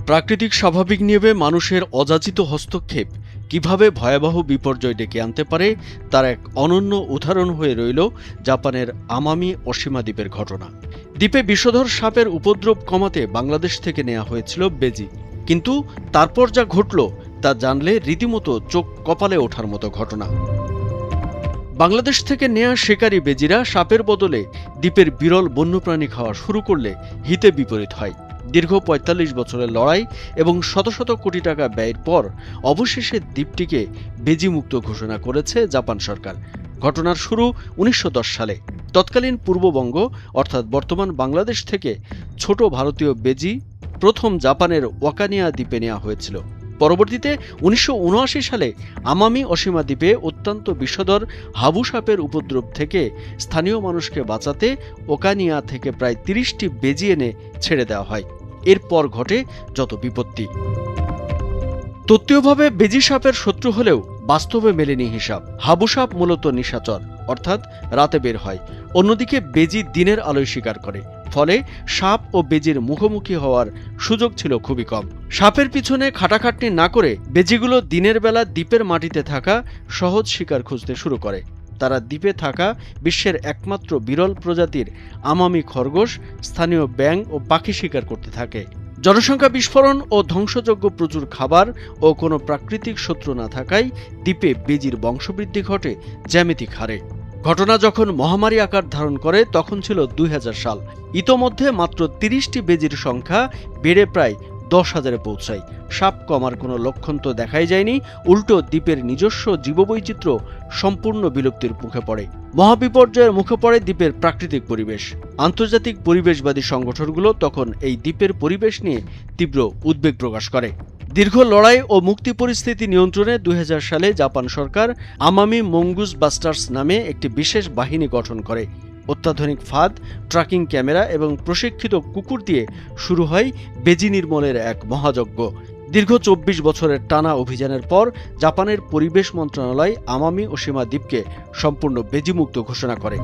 প্রাকৃতিক স্বাভাবিক নিয়মে মানুষের অযাচিত হস্তক্ষেপ কিভাবে ভয়াবহ বিপর্যয় ডেকে আনতে পারে তার এক অনন্য উদাহরণ হয়ে রইল জাপানের আমামি ওশিমা দ্বীপের ঘটনা। দ্বীপে বিষধর সাপের উপদ্রব কমাতে বাংলাদেশ থেকে নেওয়া হয়েছিল বেজি, কিন্তু তারপর যা ঘটল তা জানলে রীতিমতো চোখ কপালে ওঠার মতো ঘটনা। বাংলাদেশ থেকে নেয়া শিকারী বেজিরা সাপের বদলে দ্বীপের বিরল বন্যপ্রাণী খাওয়া শুরু করলে হিতে বিপরীত হয়। দীর্ঘ ৪৫ বছরের লড়াই এবং শত শত কোটি টাকা ব্যয়ের পর অবশেষে দ্বীপটিকে বেজিমুক্ত ঘোষণা করেছে জাপান সরকার। ঘটনার শুরু ১৯১০ সালে। তৎকালীন পূর্ববঙ্গ অর্থাৎ বর্তমান বাংলাদেশ থেকে ছোট ভারতীয় বেজি প্রথম জাপানের ওকানিয়া দ্বীপে নেওয়া হয়েছিল। পরবর্তীতে ১৯৭৯ সালে আমামি ওশিমা দ্বীপে অত্যন্ত বিষধর হাবু সাপের উপদ্রব থেকে স্থানীয় মানুষকে বাঁচাতে ওকানিয়া থেকে প্রায় ৩০টি বেজি এনে ছেড়ে দেওয়া হয়। এরপর ঘটে যত বিপত্তি। তত্ত্বীয়ভাবে বেজি সাপের শত্রু হলেও বাস্তবে মেলেনি হিসাব। হাবু সাপ মূলত নিশাচর, অর্থাৎ রাতে বের হয়। অন্যদিকে বেজি দিনের আলোয় শিকার করে, ফলে সাপ ও বেজির মুখোমুখি হওয়ার সুযোগ ছিল খুবই কম। সাপের পিছনে খাটাখাটনি না করে বেজিগুলো দিনের বেলা দ্বীপের মাটিতে থাকা সহজ শিকার খুঁজতে শুরু করে। তারা দ্বীপে থাকা বিশ্বের একমাত্র বিরল প্রজাতির আমামি খরগোশ, স্থানীয় ব্যাঙ ও পাখি শিকার করতে থাকে। জনসংখ্যা বিস্ফোরণ ও ধ্বংসযোগ্য প্রচুর খাবার ও কোনো প্রাকৃতিক শত্রু না থাকায় দ্বীপে বেজির বংশবৃদ্ধি ঘটে জ্যামিতিক হারে। ঘটনা যখন মহামারী আকার ধারণ করে তখন ছিল ২০০০ সাল। ইতোমধ্যে মাত্র ৩০টি বেজির সংখ্যা বেড়ে প্রায় ১০,০০০-এ পৌঁছায়। সাপ কমার কোনো লক্ষণ তো দেখাই যায়নি, উল্টো দ্বীপের নিজস্ব জীববৈচিত্র্য সম্পূর্ণ বিলুপ্তির মুখে পড়ে। মহাবিপর্যয়ের মুখে পড়ে দ্বীপের প্রাকৃতিক পরিবেশ। আন্তর্জাতিক পরিবেশবাদী সংগঠনগুলো তখন এই দ্বীপের পরিবেশ নিয়ে তীব্র উদ্বেগ প্রকাশ করে। দীর্ঘ লড়াই ও মুক্তি পরিস্থিতি নিয়ন্ত্রণে ২০০০ সালে জাপান সরকার আমামি মঙ্গুস বাস্টার্স নামে একটি বিশেষ বাহিনী গঠন করে। অত্যাধুনিক ফাঁদ, ট্র্যাকিং ক্যামেরা এবং প্রশিক্ষিত কুকুর দিয়ে শুরু হয় বেজি নির্মূলের এক মহাযজ্ঞ। দীর্ঘ ২৪ বছরের টানা অভিযানের পর জাপানের পরিবেশ মন্ত্রণালয় আমামি ওশিমা দ্বীপকে সম্পূর্ণ বেজিমুক্ত ঘোষণা করে।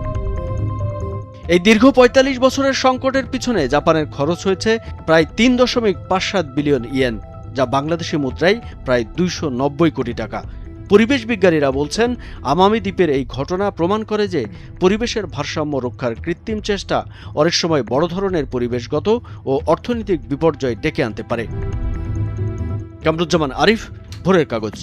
এই দীর্ঘ ৪৫ বছরের সংকটের পিছনে জাপানের খরচ হয়েছে প্রায় ৩.৫৭ বিলিয়ন ইয়েন, যা বাংলাদেশি মুদ্রায় প্রায় ২৯০ কোটি টাকা। পরিবেশ বিজ্ঞানীরা বলছেন, আমামি দ্বীপের এই ঘটনা প্রমাণ করে যে পরিবেশের ভারসাম্য রক্ষার কৃত্রিম চেষ্টা অনেক সময় বড় ধরনের পরিবেশগত ও অর্থনৈতিক বিপর্যয় ডেকে আনতে পারে। কামরুজ্জামান আরিফ, ভোরের কাগজ।